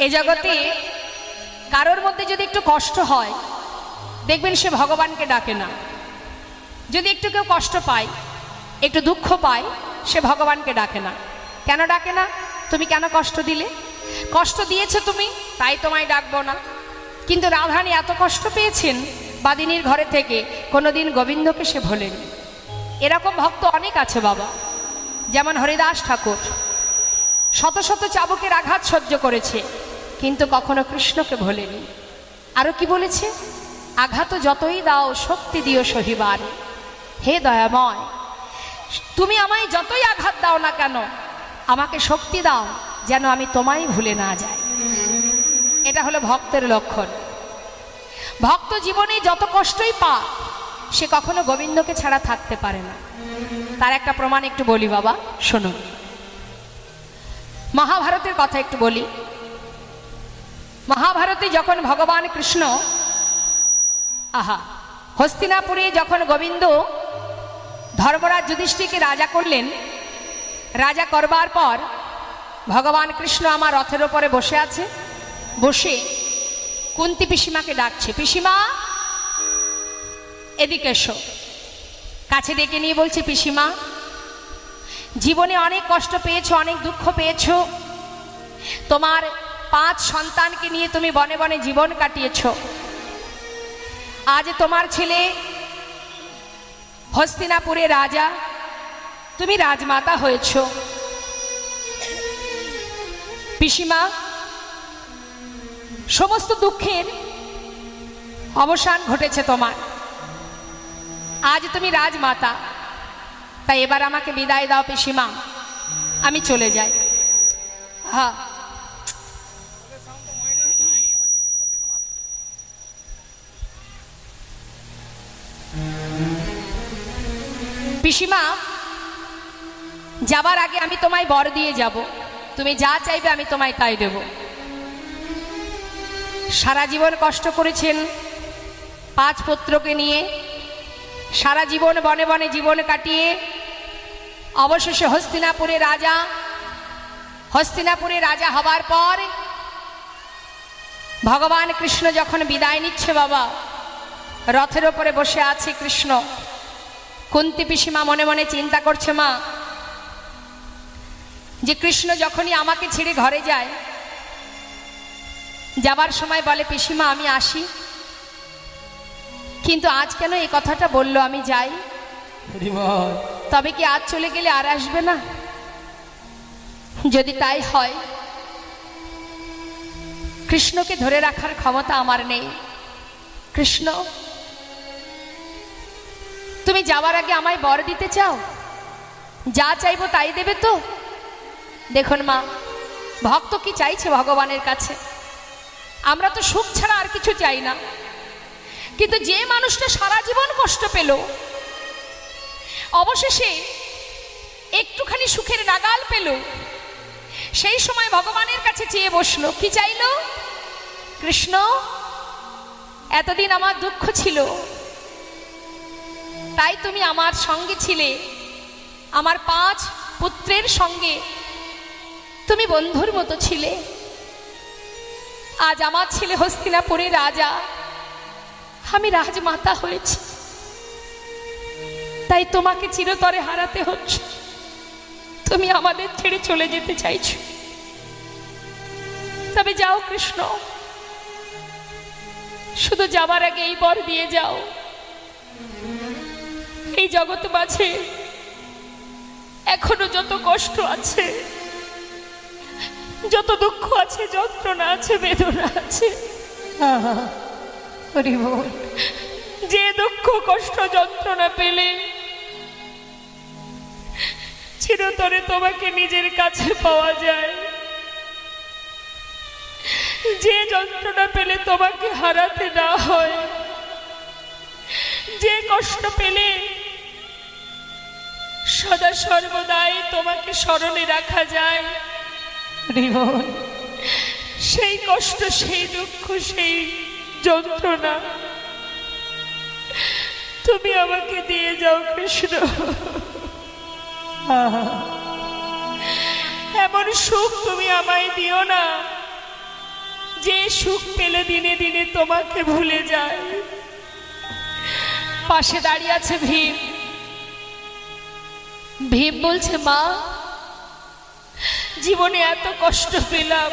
এই জগতে কারোর মধ্যে যদি একটু কষ্ট হয় দেখবেন সে ভগবানকে ডাকে না। যদি একটু কেউ কষ্ট পায়, একটু দুঃখ পায়, সে ভগবানকে ডাকে না। কেন ডাকে না? তুমি কেন কষ্ট দিলে? কষ্ট দিয়েছো তুমি, তাই তোমায় ডাকবো না। কিন্তু রাধারানী এত কষ্ট পেয়েছেন বাদিনীর ঘরে থেকে, কোনোদিন গোবিন্দকে সে ভোলেনি। এরকম ভক্ত অনেক আছে বাবা। যেমন হরিদাস ঠাকুর শত শত চাবুকের আঘাত সহ্য করেছে, কিন্তু কখনো কৃষ্ণকে ভোলেনি। আরো কি বলেছে? আঘাত যতই দাও শক্তি দিও সহিবার। হে দয়াময়, তুমি আমায় যতই আঘাত দাও না কেন, আমাকে শক্তি দাও যেন আমি তোমায় ভুলে না যাই। এটা হলো ভক্তের লক্ষণ। ভক্ত জীবনে যত কষ্টই পা, সে কখনো গোবিন্দকে ছাড়া থাকতে পারে না। তার একটা প্রমাণ একটু বলি বাবা, শোনো। মহাভারতের কথা একটু বলি। মহাভারতে যখন ভগবান কৃষ্ণ হস্তিনাপুরে যখন গোবিন্দ ধর্মরাজ যুধিষ্ঠিরকে রাজা করলেন, রাজা করবার পর ভগবান কৃষ্ণ আমার রথের ওপরে বসে আছে, বসে কুন্তি পিসিমাকে ডাকছে, পিসিমা এদিকে এসো। কাছে ডেকে নিয়ে বলছে, পিসিমা জীবনে অনেক কষ্ট পেয়েছো, অনেক দুঃখ পেয়েছো, তোমার 5 সন্তানকে নিয়ে তুমি বনে বনে জীবন কাটিয়েছো। আজ তোমার ছেলে হস্তিনাপুরে রাজা, তুমি রাজমাতা হয়েছো। পিসিমা সমস্ত দুঃখের অবসান ঘটেছে তোমার, আজ তুমি রাজমাতা, তাই এবার আমাকে বিদায় দাও পিসিমা, আমি চলে যাই। হ্যাঁ, পিসিমা যাবার আগে আমি তোমায় বর দিয়ে যাব, তুমি যা চাইবে আমি তোমায় তাই দেব। সারা জীবন কষ্ট করেছেন 5 পুত্রকে নিয়ে, সারা জীবন বনে বনে জীবন কাটিয়ে অবশেষে হস্তিনাপুরে রাজা হবার পর ভগবান কৃষ্ণ যখন বিদায় নিচ্ছে বাবা, রথের ওপরে বসে আছে কৃষ্ণ। কুন্তি পিসিমা মনে মনে চিন্তা করছে, মা যে কৃষ্ণ যখনই আমাকে ছেড়ে ঘরে যায়, যাবার সময় বলে পিসিমা আমি আসি, কিন্তু আজ কেন এই কথাটা বললো আমি যাই? তবে কি আজ চলে গেলে আর আসবে না? যদি তাই হয়, কৃষ্ণকে ধরে রাখার ক্ষমতা আমার নেই। কৃষ্ণ তুমি যাওয়ার আগে আমায় বর দিতে চাও? যা চাইবো তাই দেবে তো? দেখুন মা, ভক্ত কি চাইছে ভগবানের কাছে? আমরা তো সুখ ছাড়া আর কিছু চাই না। কিন্তু যে মানুষটা সারা জীবন কষ্ট পেল, অবশেষে একটুখানি সুখের নাগাল পেল, সেই সময় ভগবানের কাছে চেয়ে বসলো, কি চাইলো? কৃষ্ণ এতদিন আমার দুঃখ ছিল, তাই তুমি আমার সঙ্গে ছিলে, আমার 5 পুত্রের সঙ্গে তুমি বন্ধুর মতো ছিলে। আজ আমার ছেলে হস্তিনাপুরে রাজা, আমি রাজমাতা হয়েছি, তাই তোমাকে চিরতরে হারাতে হচ্ছে। তুমি আমাদের ছেড়ে চলে যেতে চাইছো, তবে যাও কৃষ্ণ, শুধু যাবার আগে এই বর দিয়ে যাও, এই জগৎ মাঝে এখনো যত কষ্ট আছে, যত দুঃখ আছে, যন্ত্রণা আছে, বেদনা আছে, যে দুঃখ কষ্ট যন্ত্রণা পেলে চিরতরে তোমাকে নিজের কাছে পাওয়া যায়, যে যন্ত্রণা পেলে তোমাকে হারাতে না হয়, যে কষ্ট পেলে সদা সর্বদাই তোমাকে স্মরণে রাখা যায়, সেই কষ্ট, সেই দুঃখ, সেই যন্ত্রণা তুমি আমাকে দিয়ে যাও কৃষ্ণ। এমন সুখ তুমি আমায় দিও না সুখ পেলে দিনে দিনে তোমাকে ভুলে যায়। পাশে দাঁড়িয়ে আছে ভীম। ভীম বলছে, মা, জীবনে এত কষ্ট পেলাম,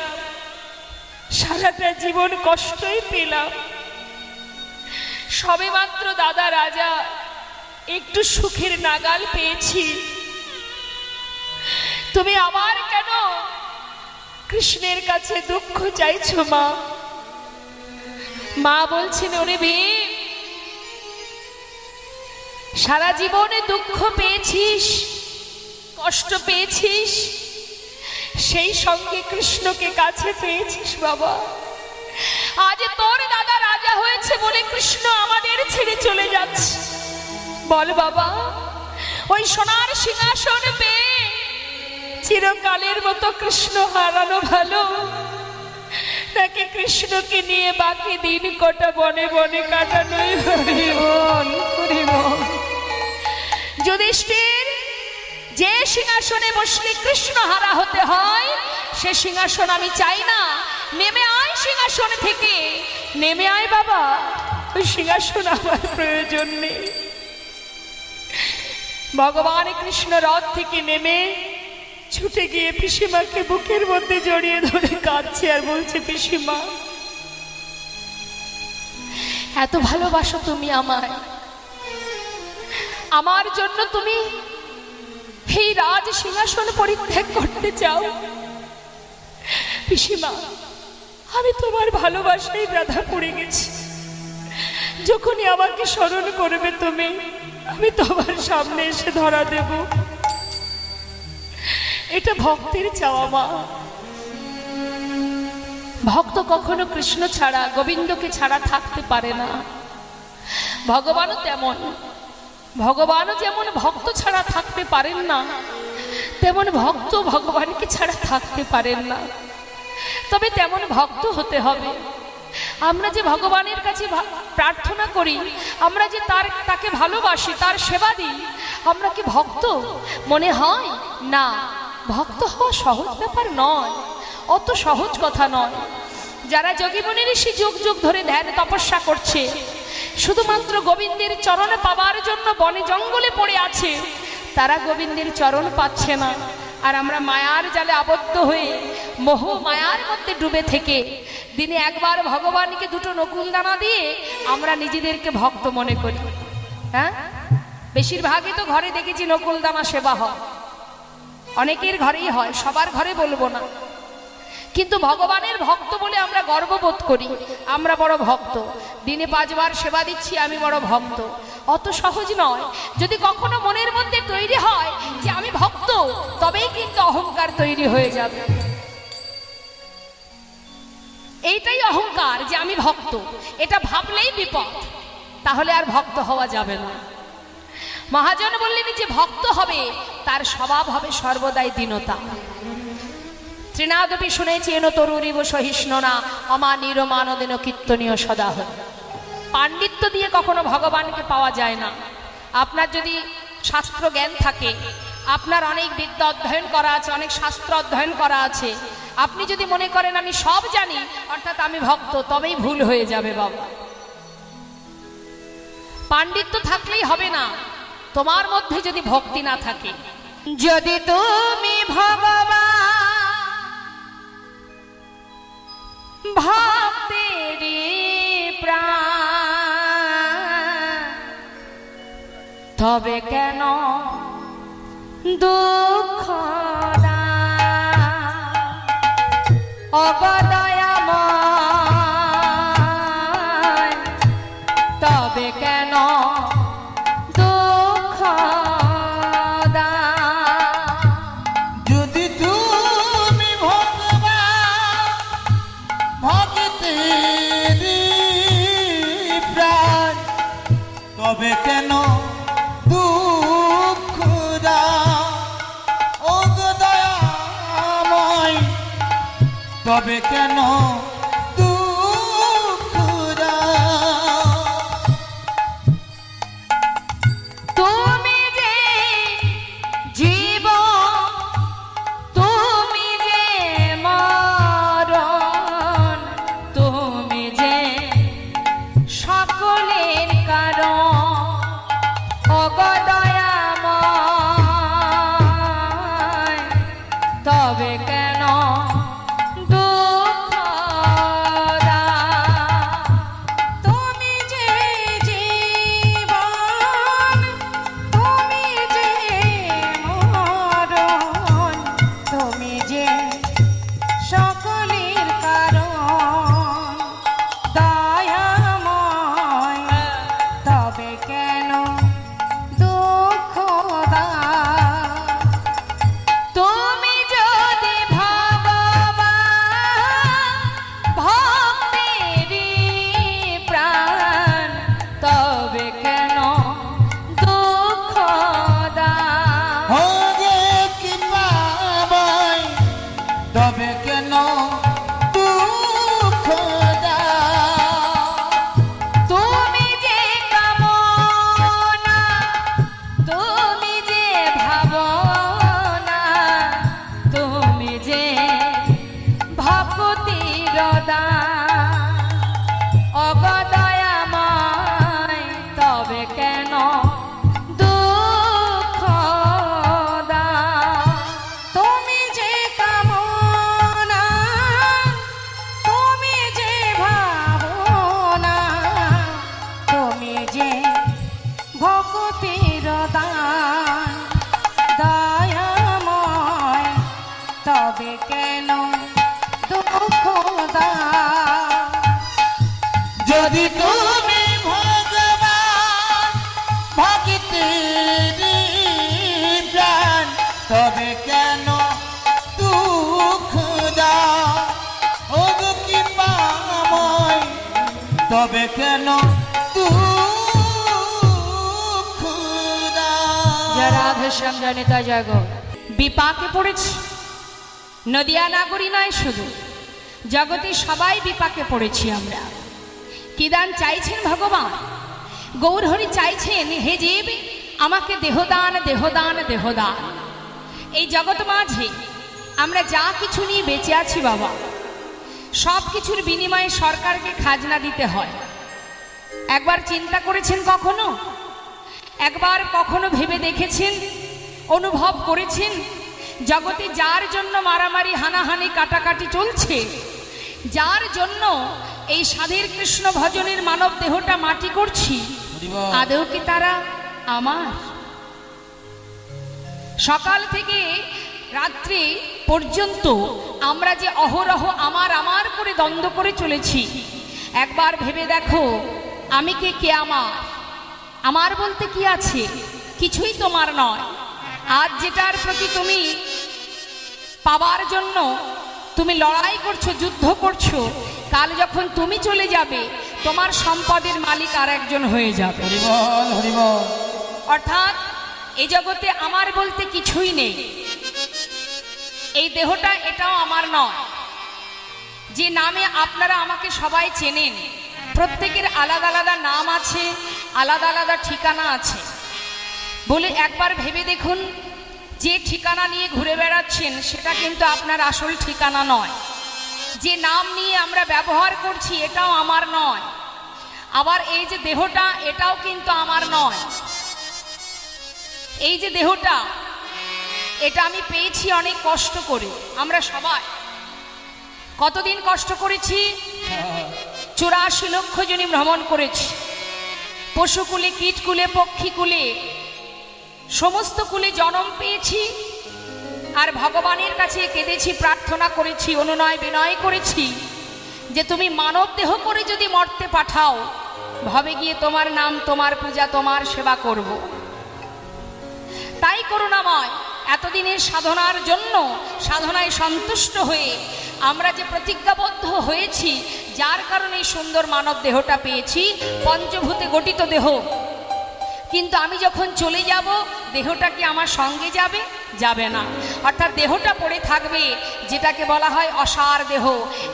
সারাটা জীবন কষ্টই পেলাম, সবে মাত্র দাদা রাজা একটু সুখের নাগাল পেয়েছি, তুমি আবার কেন কৃষ্ণের কাছে দুঃখ চাইছো? মা মা বলছেন, ওরে ভীম, সারা জীবনে দুঃখ পেয়েছিস, কষ্ট পেয়েছিস, সেই সঙ্গে কৃষ্ণকে কাছে পেয়েছিস বাবা। আজ তোর দাদা রাজা হয়েছে বলে কৃষ্ণ আমাদের ছেড়ে চলে যাচ্ছে। বল বাবা, ওই সোনার সিংহাসন পেয়ে চিরকালের মতো কৃষ্ণ হারানো ভালো, নাকি কৃষ্ণকে নিয়ে বাকি দিন কটা বনে বনে কাটানোই ভালো? যুধিষ্ঠির, যে সিংহাসনে বসলে কৃষ্ণ হারা হতে হয়, সে সিংহাসন আমি চাই না। নেমে আয় সিংহাসন থেকে, নেমে আয় বাবা, ওই সিংহাসন আমার প্রয়োজন নেই। ভগবান কৃষ্ণ রথ থেকে নেমে ছুটে গিয়ে পিসিমাকে বুকের মধ্যে জড়িয়ে ধরে কাঁদছে আর বলছে, পিসিমা, এত ভালোবাসো তুমি আমায়, আমার জন্য তুমি এই রাজ সিংহাসন পরিত্যাগ করতে চাও? পিসিমা, আমি তোমার ভালোবাসায় বাধা পড়ে গেছি। যখনই আমাকে স্মরণ করবে তুমি, আমি তোমার সামনে এসে ধরা দেব। এটা ভক্তের চাওয়া মা। ভক্ত কখনো কৃষ্ণ ছাড়া, গোবিন্দকে ছাড়া থাকতে পারে না। ভগবানও তেমন, ভগবানও যেমন ভক্ত ছাড়া থাকতে পারেন না, তেমন ভক্ত ভগবানকে ছাড়া থাকতে পারেন না। তবে তেমন ভক্ত হতে হবে। আমরা যে ভগবানের কাছে প্রার্থনা করি, আমরা যে তাকে ভালোবাসি, তার সেবা দিই, আমরা কি ভক্ত মনে হয়? না, ভক্ত হওয়া সহজ ব্যাপার নয়, অত সহজ কথা নয়। যারা যোগীমুনি ঋষি যুগ যুগ ধরে ধ্যান তপস্যা করছে, শুধুমাত্র গোবিন্দের চরণ পাবার জন্য বনে জঙ্গলে পড়ে আছে, তারা গোবিন্দের চরণ পাচ্ছে না। আর আমরা মায়ার জালে আবদ্ধ হয়ে মোহ মায়ার মধ্যে ডুবে থেকে দিনে একবার ভগবানকে দুটো নকুল দানা দিয়ে আমরা নিজেদেরকে ভক্ত মনে করি। হ্যাঁ, বেশিরভাগই তো ঘরে দেখেছি নকুল দানা সেবা হয়, অনেকের ঘরেই হয়, সবার ঘরে বলবো না, কিন্তু ভগবানের ভক্ত বলে আমরা গর্ববোধ করি, আমরা বড় ভক্ত, দিনে 5 বার সেবা দিচ্ছি, আমি বড় ভক্ত। অত সহজ নয়। যদি কখনো মনের মধ্যে তৈরি হয় যে আমি ভক্ত, তবেই কিন্তু অহংকার তৈরি হয়ে যাবে। এইটাই অহংকার যে আমি ভক্ত, এটা ভাবলেই বিপদ, তাহলে আর ভক্ত হওয়া যাবে না। মহাজন বললেন যে ভক্ত হবে তার স্বভাব হবে সর্বদাই দীনতা। ত্রিনাদপি শুনেছি এন তরুরিব সহিষ্ণু না অমানির মানদেন কীর্তনীয় সদাহ। পাণ্ডিত্য দিয়ে কখনো ভগবানকে পাওয়া যায় না। আপনার যদি শাস্ত্র জ্ঞান থাকে, আপনার অনেক বিদ্যা অধ্যয়ন করা আছে, অনেক শাস্ত্র অধ্যয়ন করা আছে, আপনি যদি মনে করেন আমি সব জানি অর্থাৎ আমি ভক্ত, তবেই ভুল হয়ে যাবে বাবা। পাণ্ডিত্য থাকলেই হবে না, তোমার মধ্যে যদি ভক্তি না থাকে। যদি তুমি ভগবান ভক্তের প্রাণ, তবে কেন দুঃখ অগদয়াময়, তবে কেন দুঃখ যদি তুমি ভগবান ভক্তের প্রাণ, তবে কেন দুঃখ ও দয়াময়, তবে কেন দুঃখ তুমি যে জীবন, তুমি যে মরণ, দান অগদয়াময় তবে কেন দুঃখ দান তুমি যে কামনা তুমি যে ভাবনা তুমি যে ভক্তির দান দয়াময় তবে কেন দুঃখ দান যদি তুমি ভগবান ভক্তির প্রাণ তবে কেন দুঃখ দাও ও গো কি পাময় তবে কেন দুঃখ দাও রাধে শ্যাম জানিতা জাগ বিপাকে পড়েছি নদিয়া নাগরী নয় শুধু জগতে সবাই বিপাকে পড়েছি আমরা কি দান চাইছেন ভগবান গৌরহরি চাইছেন হে জীব আমাকে দেহদান দেহদান দেহদান এই জগৎ মাঝে আমরা যা কিছু নিয়ে বেঁচে আছি বাবা সব কিছুর বিনিময়ে সরকারকে খাজনা দিতে হয় একবার চিন্তা করেছেন কখনো একবার কখনো ভেবে দেখেছেন অনুভব করেছেন জগতে যার জন্য মারামারি হানাহানি কাটাকাটি চলছে যার জন্য এই সাধের কৃষ্ণ ভজনের মানব দেহটা মাটি করছি আদৌ কি তারা আমার সকাল থেকে রাত্রি পর্যন্ত আমরা যে অহরহ আমার আমার করে দ্বন্দ্ব করে চলেছি একবার ভেবে দেখো আমি কে আমার বলতে কি আছে কিছুই তোমার নয় আজ যেটার প্রতি তুমি পাবার জন্য তুমি লড়াই করছো যুদ্ধ করছো কাল যখন তুমি চলে যাবে তোমার সম্পদের মালিক আর একজন হয়ে যাবে হরিবল হরিবল অর্থাৎ এই জগতে আমার বলতে কিছুই নেই এই দেহটা এটাও আমার নয় যে নামে আপনারা আমাকে সবাই চেনেন প্রত্যেকের আলাদা আলাদা নাম আছে আলাদা আলাদা ঠিকানা আছে বলে একবার ভেবে দেখুন যে ঠিকানা নিয়ে ঘুরে বেড়াচ্ছেন সেটা কিন্তু আপনার আসল ঠিকানা নয় যে নাম নিয়ে আমরা ব্যবহার করছি এটাও আমার নয় আবার এই যে দেহটা এটাও কিন্তু আমার নয় এই যে দেহটা এটা আমি পেয়েছি অনেক কষ্ট করে আমরা সবাই কতদিন কষ্ট করেছি 84 লক্ষ জনই ভ্রমণ করেছি পশুকুলে কীটকুলে পক্ষীকুলে সমস্ত কুলে জন্ম পেয়েছি আর ভগবানের কাছে কেঁদেছি প্রার্থনা করেছি অনুনয় বিনয় করেছি যে তুমি মানব দেহ করে যদি মর্তে পাঠাও ভবে গিয়ে তোমার নাম তোমার পূজা তোমার সেবা করব তাই করুণাময় এতদিনের সাধনার জন্য সাধনায় সন্তুষ্ট হয়ে আমরা যে প্রতিজ্ঞাবদ্ধ হয়েছি যার কারণে সুন্দর মানব দেহটা পেয়েছি পঞ্চভূতে গঠিত দেহ কিন্তু আমি যখন চলে যাব দেহটা কি আমার সঙ্গে যাবে যাবে না অর্থাৎ দেহটা পড়ে থাকবে যেটাকে বলা হয় অসার দেহ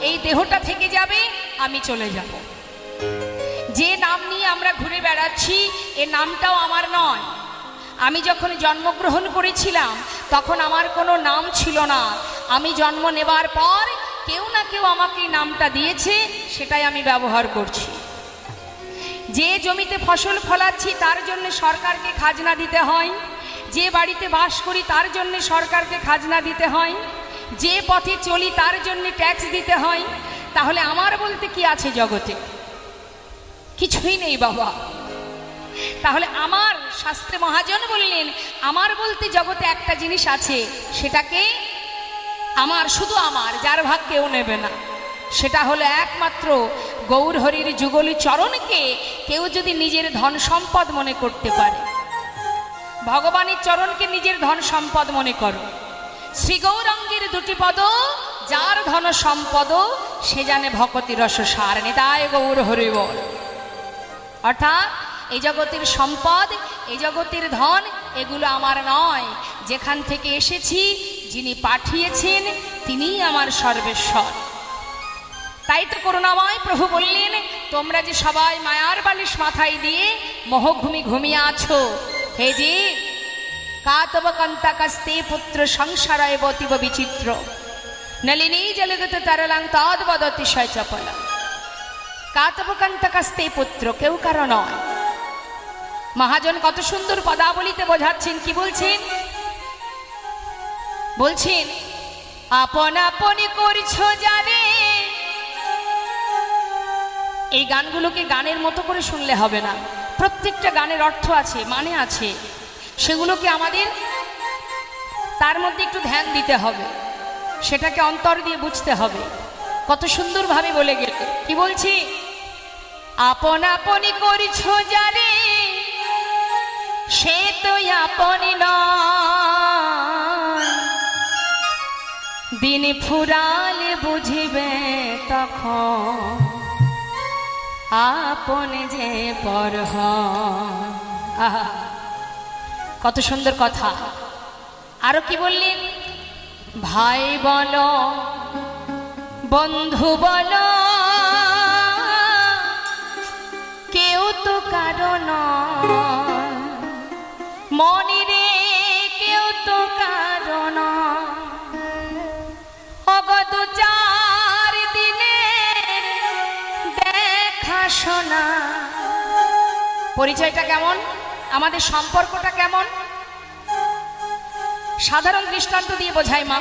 এই দেহটা থেকে যাবে আমি চলে যাব যে নাম নিয়ে আমরা ঘুরে বেড়াচ্ছি এ নামটাও আমার নয় আমি যখন জন্মগ্রহণ করেছিলাম তখন আমার কোনো নাম ছিল না আমি জন্ম নেবার পর কেউ না কেউ আমাকে এই নামটা দিয়েছে সেটাই আমি ব্যবহার করছি যে জমিতে ফসল ফলাচ্ছি তার জন্য সরকারকে খাজনা দিতে হয় যে বাড়িতে বাস করি তার জন্য সরকারকে খাজনা দিতে হয় যে পথে চলি তার জন্য ট্যাক্স দিতে হয় তাহলে আমার বলতে কি আছে জগতে কিছুই নেই বাবা তাহলে আমার শাস্ত্রে মহাজন বললেন আমার বলতে জগতে একটা জিনিস আছে সেটাকে আমার শুধু আমার যার ভাগ কেউ নেবে না সেটা হলো একমাত্র গৌরহরির যুগলী চরণকে কেউ যদি নিজের ধন সম্পদ মনে করতে পারে ভগবানের চরণকে নিজের ধন সম্পদ মনে করো শ্রী গৌরাঙ্গের দুটি পদ যার ধন সম্পদ সে জানে ভকতি রস সার নিতায় গৌর হরি বল অর্থাৎ এই জগতের সম্পদ এই জগতের ধন এগুলো আমার নয় যেখান থেকে এসেছি যিনি পাঠিয়েছেন তিনিই আমার সর্বেশ্বর তাই তো করুণাময় প্রভু বললেন তোমরা যে সবাই মায়ার বালিশ মাথায় দিয়ে মোহঘুমি ঘুমিয়ে আছো হে যে কাতব কান্তাকাস্তে পুত্র সংসারায় বতিব বিচিত্র নলিনী জলগত তরলাং তদ বদতি শয় চপলা কাতবকান্তকাস্তে পুত্র, কেউ কারো নয়। মহাজন কত সুন্দর পদাবলিতে বোঝাচ্ছেন, কি বলছেন? বলছেন আপন আপনি করছো যারে। এই গানগুলোকে গানের মতো করে শুনলে হবে না, প্রত্যেকটা গানের অর্থ আছে, মানে আছে, সেগুলোকে আমাদের তার মধ্যে একটু ধ্যান দিতে হবে, সেটাকে অন্তর দিয়ে বুঝতে হবে। কত সুন্দরভাবে বলে গেল, কি বলছি? আপন আপনি করছো যারে, সে তো আপনি নয়। দিন ফুরালে বুঝিবে তখন, আপন যে পর হয়। আহা, কত সুন্দর কথা। আরো কি বললেন? ভাই বলো বন্ধু বলো, কেউ তো কারণ মনে রে, কেউ তো কারণ। অগত 4 দিনের দেখা শোনা। পরিচয়টা কেমন? আমাদের সম্পর্কটা কেমন? সাধারণ দৃষ্টান্ত দিয়ে বোঝাই মা।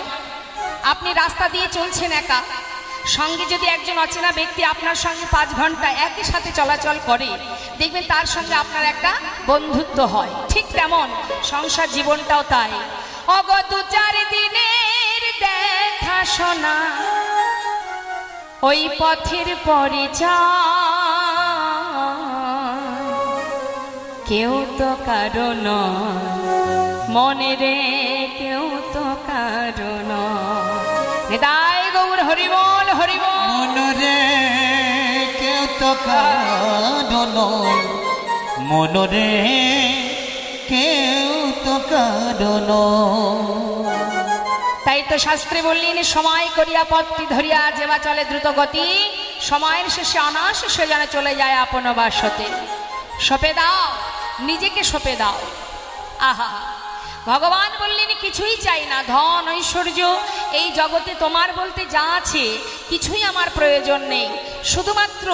আপনি রাস্তা দিয়ে চলছেন একা, সঙ্গে যদি একজন অচেনা ব্যক্তি আপনার সঙ্গে 5 ঘন্টা একই সাথে চলাচল করে, দেখবেন তার সঙ্গে আপনার একটা বন্ধুত্ব হয়। ঠিক তেমন সংসার জীবনটাও তাই। অগত 4 দিনের দেখা শোনা, ওই পথের পরিচয়, কেউ তো কারণ মনে রে, কেউ তো কারণ। নিতাই গৌর হরিবল হরিবল। মনরে কেউ তো কারণ, মনরে কেউ তো কারণ। তাই তো শাস্ত্রে বললেন, সময় করিয়া পথটি ধরিয়া যেবা চলে দ্রুত গতি, সময়ের শেষে অনায়াসে সে যেন চলে যায় আপন বাসতে। সপে দাও, নিজেকে সপে দাও। আহা, ভগবান বললেন কিছুই চাই না, ধন ঐশ্বর্য এই জগতে তোমার বলতে যা আছে কিছুই আমার প্রয়োজন নেই। শুধুমাত্র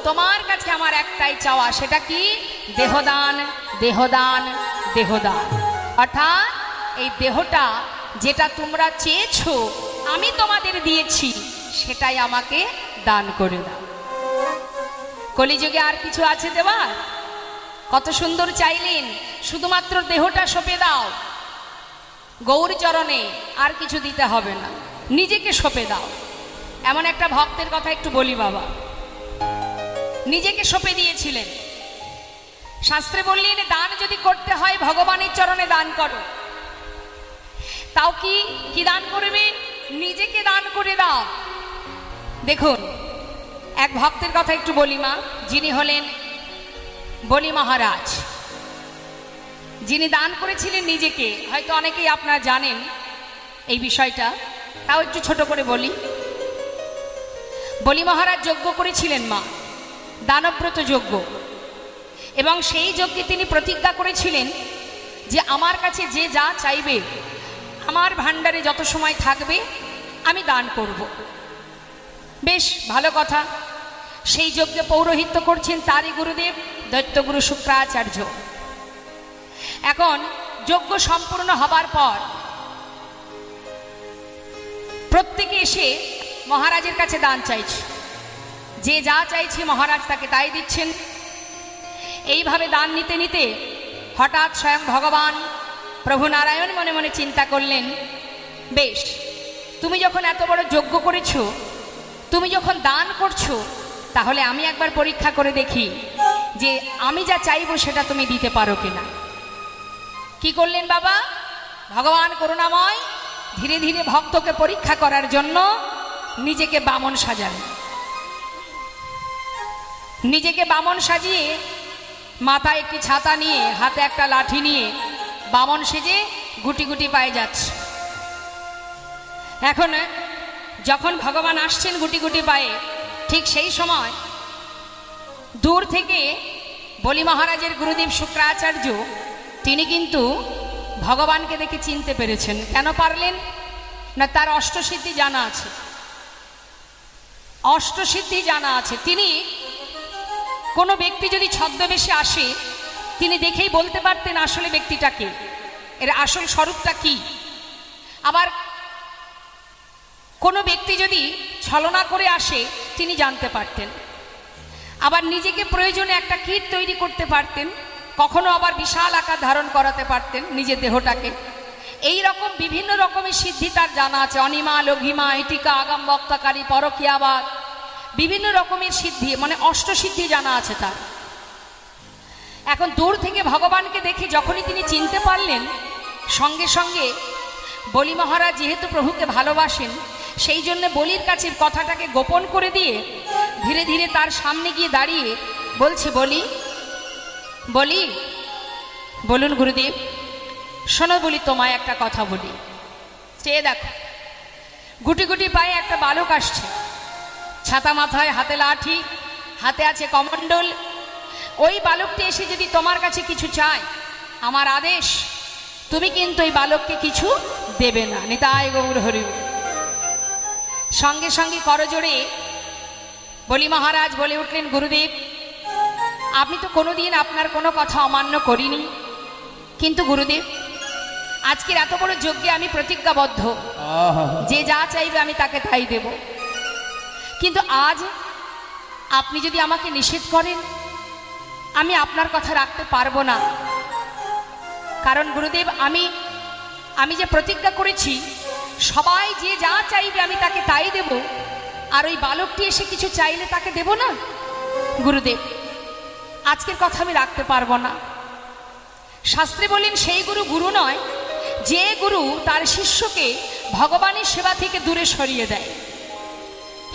তোমার কাছে আমার একটাই চাওয়া, সেটা কি? দেহদান, দেহদান, দেহদান। অর্থাৎ এই দেহটা যেটা তোমরা চেয়েছো আমি তোমাদের দিয়েছি, সেটাই আমাকে দান করে দাও। কলিযুগে আর কিছু আছে দেওয়ার? কত সুন্দর চাইলেন, শুধুমাত্র দেহটা সঁপে দাও গৌর চরণে, আর কিছু দিতে হবে না, নিজেকে সঁপে দাও। এমন একটা ভক্তের কথা একটু বলি বাবা, নিজেকে সঁপে দিয়েছিলেন। শাস্ত্রে বললেন দান যদি করতে হয় ভগবানের চরণে দান করো। তাও কি দান করবে? নিজেকে দান করে দাও। দেখুন, এক ভক্তের কথা একটু বলি মা, যিনি হলেন বলি মহারাজ, যিনি দান করেছিলেন নিজেকে। হয়তো অনেকেই আপনারা জানেন এই বিষয়টা, তাও একটু ছোট করে বলি। বলি মহারাজ যজ্ঞ করেছিলেন মা, দানব্রত যজ্ঞ, এবং সেই যজ্ঞে তিনি প্রতিজ্ঞা করেছিলেন যে আমার কাছে যে যা চাইবে, আমার ভাণ্ডারে যত সময় থাকবে আমি দান করব। বেশ ভালো কথা। সেই যজ্ঞে পৌরোহিত্য করছেন তারই গুরুদেব দৈত্যগুরু শুক্রাচার্য। এখন যজ্ঞ সম্পূর্ণ হবার পর প্রত্যেকে এসে মহারাজের কাছে দান চাইছে, যে যা চাইছে মহারাজ তাকে তাই দিচ্ছেন। এইভাবে দান নিতে নিতে হঠাৎ স্বয়ং ভগবান প্রভু নারায়ণ মনে মনে চিন্তা করলেন, বেশ, তুমি যখন এত বড় যজ্ঞ করেছো, তুমি যখন দান করছো, তাহলে আমি একবার পরীক্ষা করে দেখি যে আমি যা চাইবো সেটা তুমি দিতে পারো কিনা। কি করলেন বাবা? ভগবান করুণাময় ধীরে ধীরে ভক্তকে পরীক্ষা করার জন্য নিজেকে বামন সাজালেন। নিজেকে বামন সাজিয়ে মাথায় একটি ছাতা নিয়ে, হাতে একটা লাঠি নিয়ে বামন সেজে গুটি গুটি পায়ে যাচ্ছে। এখন যখন ভগবান আসছেন গুটি গুটি পায়ে, ঠিক সেই সময় দূর থেকে বলি মহারাজের গুরুদেব শুক্রাচার্য তিনি কিন্তু ভগবানকে দেখে চিনতে পেরেছেন। কেন পারলেন? না তার অষ্টসিদ্ধি জানা আছে? অষ্টসিদ্ধি জানা আছে। তিনি কোনো ব্যক্তি যদি ছদ্মবেশে আসে, তিনি দেখেই বলতে পারতেন আসলে ব্যক্তিটাকে, এর আসল স্বরূপটা কি। আবার কোনো ব্যক্তি যদি ছলনা করে আসে, তিনি জানতে পারতেন। আবার নিজেকে প্রয়োজনে একটা কীট তৈরি করতে পারতেন, কখনো আবার বিশাল আকার ধারণ করাতে পারতেন নিজের দেহটাকে। এই রকম বিভিন্ন রকমের সিদ্ধি তার জানা আছে। অনিমা, লঘিমা, এটিকা, আগাম বক্তাকারী, পরকীয়াবাদ, বিভিন্ন রকমের সিদ্ধি, মানে অষ্টসিদ্ধি জানা আছে তার। এখন দূর থেকে ভগবানকে দেখে যখনই তিনি চিনতে পারলেন, সঙ্গে সঙ্গে বলি মহারাজ যেহেতু প্রভুকে ভালোবাসেন, সেই জন্য বলির কাছে কথাটাকে গোপন করে দিয়ে ধীরে ধীরে তার সামনে গিয়ে দাঁড়িয়ে বলছে, বলি বলি বলুন গুরুদেব। শোনো বলি, তোমায় একটা কথা বলি। চেয়ে দেখো, গুটি গুটি পায়ে একটা বালক আসছে, ছাতা মাথায়, হাতে লাঠি, হাতে আছে কমণ্ডল। ওই বালকটি এসে যদি তোমার কাছে কিছু চায়, আমার আদেশ, তুমি কিন্তু ওই বালককে কিছু দেবে না। নিতাই গৌর হরি। সঙ্গে সঙ্গে করজোড়ে বলি মহারাজ বলে উঠলেন, গুরুদেব, আপনি তো কোনোদিন আপনার কোনো কথা অমান্য করিনি, কিন্তু গুরুদেব আজকের এত বড় যজ্ঞে আমি প্রতিজ্ঞাবদ্ধ, যে যা চাইবে আমি তাকে তাই দেব। কিন্তু আজ আপনি যদি আমাকে নিষেধ করেন, আমি আপনার কথা রাখতে পারবো না। কারণ গুরুদেব, আমি যে প্রতিজ্ঞা করেছি, সবাই যে যা চাইবে আমি তাকে তাই দেব, আর ওই বালকটি এসে কিছু চাইলে তাকে দেব না। গুরুদেব, আজকের কথা আমি রাখতে পারবো না। শাস্ত্রে বলেন, সেই গুরু গুরু নয়, যে গুরু তার শিষ্যকে ভগবানের সেবা থেকে দূরে সরিয়ে দেয়।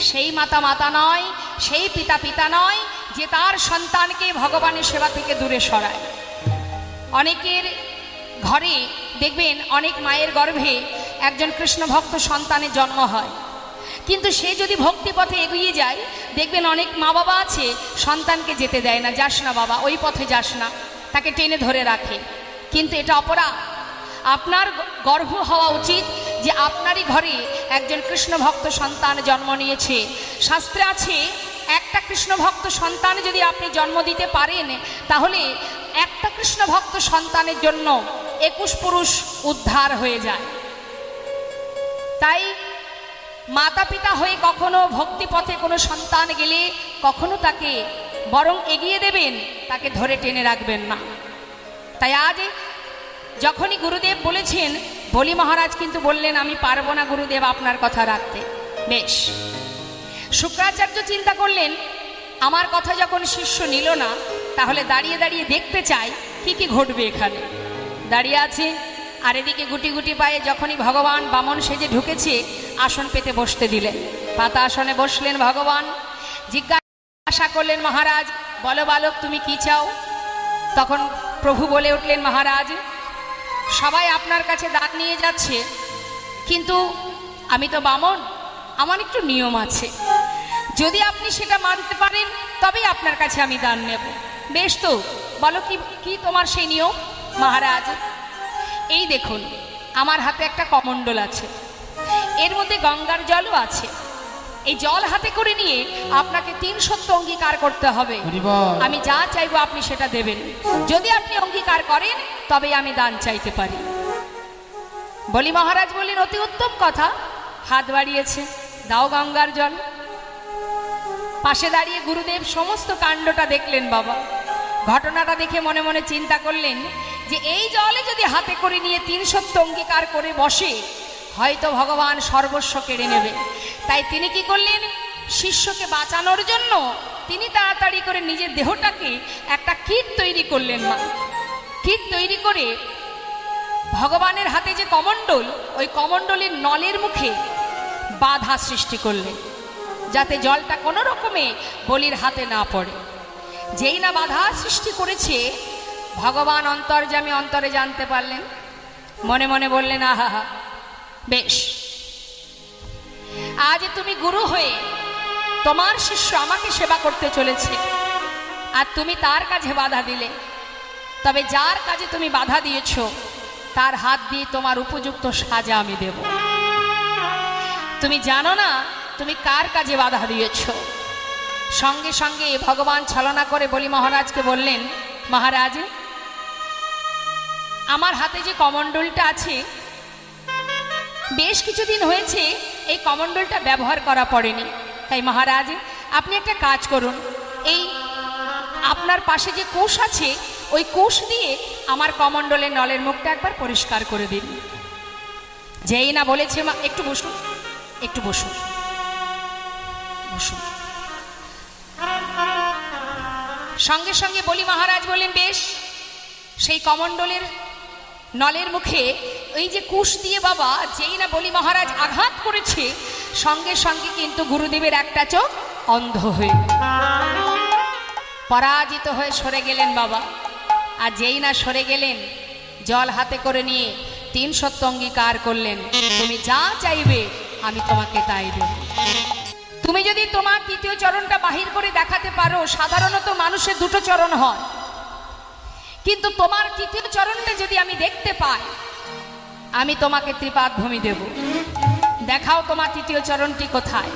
সেই মাতা মাতা নয়, সেই পিতা পিতা নয়, যে তার সন্তানকে ভগবানের সেবা থেকে দূরে সরায়। অনেকের ঘরে দেখবেন, অনেক মায়ের গর্ভে একজন কৃষ্ণ ভক্ত সন্তানের জন্ম হয়, কিন্তু সে যদি ভক্তিপথে এগিয়ে যায়, দেখবেন অনেক মা বাবা আছে সন্তানকে যেতে দেয় না, যাস না বাবা, ওই পথে যাস না, তাকে টেনে ধরে রাখে। কিন্তু এটা অপরাধ। আপনার গর্ব হওয়া উচিত যে আপনারই ঘরে একজন কৃষ্ণ ভক্ত সন্তান জন্ম নিয়েছে। শাস্ত্রে আছে, একটা কৃষ্ণ ভক্ত সন্তান যদি আপনি জন্ম দিতে পারেন, তাহলে একটা কৃষ্ণ ভক্ত সন্তানের জন্য 21 পুরুষ উদ্ধার হয়ে যায়। তাই মাতা পিতা হয়ে কখনো ভক্তিপথে কোনো সন্তান গেলে কখনো তাকে বরং এগিয়ে দেবেন, তাকে ধরে টেনে রাখবেন না। তাই আজ যখনই গুরুদেব বলেছেন, বলি মহারাজ কিন্তু বললেন, আমি পারবো না গুরুদেব আপনার কথা রাখতে। বেশ, শুক্রাচার্য চিন্তা করলেন, আমার কথা যখন শিষ্য নিল না, তাহলে দাঁড়িয়ে দাঁড়িয়ে দেখতে চাই কি কি ঘটবে এখানে। দাঁড়িয়ে আছে, আর এদিকে গুটি গুটি পায়ে যখনই ভগবান বামন সেজে ঢুকেছে, আসন পেতে বসতে দিলেন। পাতা আসনে বসলেন ভগবান। জিজ্ঞাসা করলেন, মহারাজ বলো বালক, তুমি কি চাও? তখন প্রভু বলে উঠলেন, মহারাজ, সবাই আপনার কাছে দান নিয়ে যাচ্ছে, কিন্তু আমি তো বামন, আমার একটু নিয়ম আছে। যদি আপনি সেটা মানতে পারেন, তবেই আপনার কাছে আমি দান নেব। বেশ, তো বলো কি কি তোমার সেই নিয়ম? মহারাজ, এই দেখুন, আমার হাতে একটা কমণ্ডল আছে, এর মধ্যে গঙ্গার জলও আছে। এই জল হাতে করে নিয়ে আপনাকে 3 সত্য অঙ্গীকার করতে হবে। আমি যা চাইবো আপনি সেটা দেবেন। যদি আপনি অঙ্গীকার করেন, তবেই আমি দান চাইতে পারি। বলি মহারাজ বললেন, অতি উত্তম কথা। হাত বাড়িয়েছে, দাও গঙ্গার জল। পাশে দাঁড়িয়ে গুরুদেব সমস্ত কাণ্ডটা দেখলেন। বাবা, ঘটনাটা দেখে মনে মনে চিন্তা করলেন যে এই জলে যদি হাতে করে নিয়ে 3 সত্য অঙ্গীকার করে বসে, হয়তো ভগবান সর্বস্ব কেড়ে নেবে। তাই তিনি কি করলেন, শিষ্যকে বাঁচানোর জন্য তিনি তাড়াতাড়ি করে নিজের দেহটাকে একটা কীট তৈরি করলেন। মা, কীট তৈরি করে ভগবানের হাতে যে কমণ্ডল, ওই কমণ্ডলের নলের মুখে বাধা সৃষ্টি করলেন, যাতে জলটা কোনো রকমে বলির হাতে না পড়ে। যেই না বাধা সৃষ্টি করেছে, ভগবান অন্তর্যামী অন্তরে জানতে পারলেন। মনে মনে বললেন, আহা, বেশ, আজ তুমি গুরু হয়ে তোমার শিষ্য আমাকে সেবা করতে চলেছে, আর তুমি তার কাজে বাধা দিলে। তবে যার কাজে তুমি বাধা দিয়েছ, তার হাত দিয়ে তোমার উপযুক্ত সাজা আমি দেব। তুমি জানো না তুমি কার কাজে বাধা দিয়েছ। সঙ্গে সঙ্গে ভগবান ছলনা করে বলি মহারাজকে বললেন, মহারাজ আমার হাতে যে কমণ্ডলটা আছে বেশ কিছুদিন হয়েছে এই কমণ্ডলটা ব্যবহার করা পড়েনি, তাই মহারাজ আপনি একটা কাজ করুন, এই আপনার পাশে যে কোষ আছে ওই কোষ দিয়ে আমার কমণ্ডলের নলের মুখটা একবার পরিষ্কার করে দিন। যেই না বলেছে মা একটু বসুন, একটু বসুন বসুন। সঙ্গে সঙ্গে বলি মহারাজ বললেন বেশ। সেই কমণ্ডলের নলের মুখে ওই যে কুশ দিয়ে বাবা যেই না বলি মহারাজ আঘাত করেছে, সঙ্গে সঙ্গে কিন্তু গুরুদেবের একটা চোখ অন্ধ হয়ে পরাজিত হয়ে সরে গেলেন বাবা। আর যেই না সরে গেলেন জল হাতে করে নিয়ে 3 সত্য অঙ্গীকার করলেন, তুমি যা চাইবে আমি তোমাকে তাই দেব। তুমি যদি তোমার তৃতীয় চরণটা বাহির করে দেখাতে পারো, সাধারণত মানুষের 2টো চরণ হয়, কিন্তু তোমার তৃতীয় চরণটা যদি আমি দেখতে পাই আমি তোমাকে ত্রিপাদ ভূমি দেব। দেখাও তোমার তৃতীয় চরণটি কোথায়।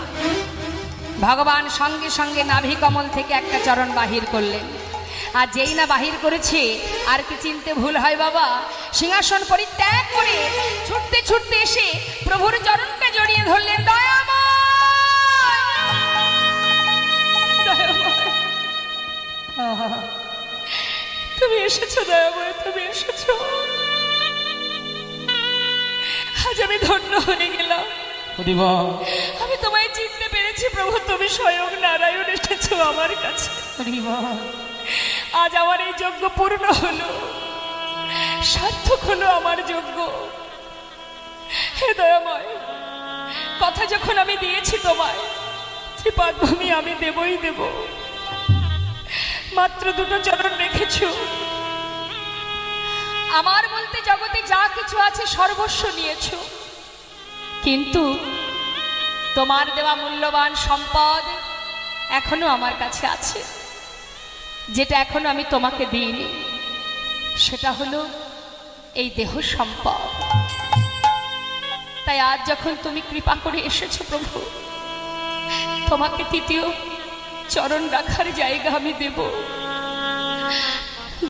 ভগবান সঙ্গে সঙ্গে নাভি কমল থেকে একটা চরণ বাহির করলেন। আর যেই না বাহির করেছে আর কি চিনতে ভুল হয় বাবা, সিংহাসন পরিত্যাগ করে ছুটতে ছুটতে এসে প্রভুর চরণটা জড়িয়ে ধরলেন। তুমি এসেছো দয়াময়, তুমি এসেছো, আজ আমি ধন্য হয়ে গেলাম। আমি তোমায় চিনতে পেরেছি প্রভু, তুমি স্বয়ং নারায়ণ এসেছো আমার কাছে। আজ আমার এই যজ্ঞ পূর্ণ হলো, সার্থক হলো আমার যজ্ঞ। হে দয়াময়, কথা যখন আমি দিয়েছি তোমায় ত্রিপাদ ভূমি আমি দেবই দেব। মাত্র 2টো চরণ রেখেছো। আমার বলতে জগতে যা কিছু আছে সর্বস্ব নিয়েছো, কিন্তু তোমার দেওয়া মূল্যবান সম্পদ এখনো আমার কাছে আছে, যেটা এখনো আমি তোমাকে দিইনি। সেটা হলো এই দেহ সম্পদ। তাই আজ যখন তুমি কৃপা করে এসেছো প্রভু, তোমাকে তৃতীয় চরণ রাখার জায়গা আমি দেব।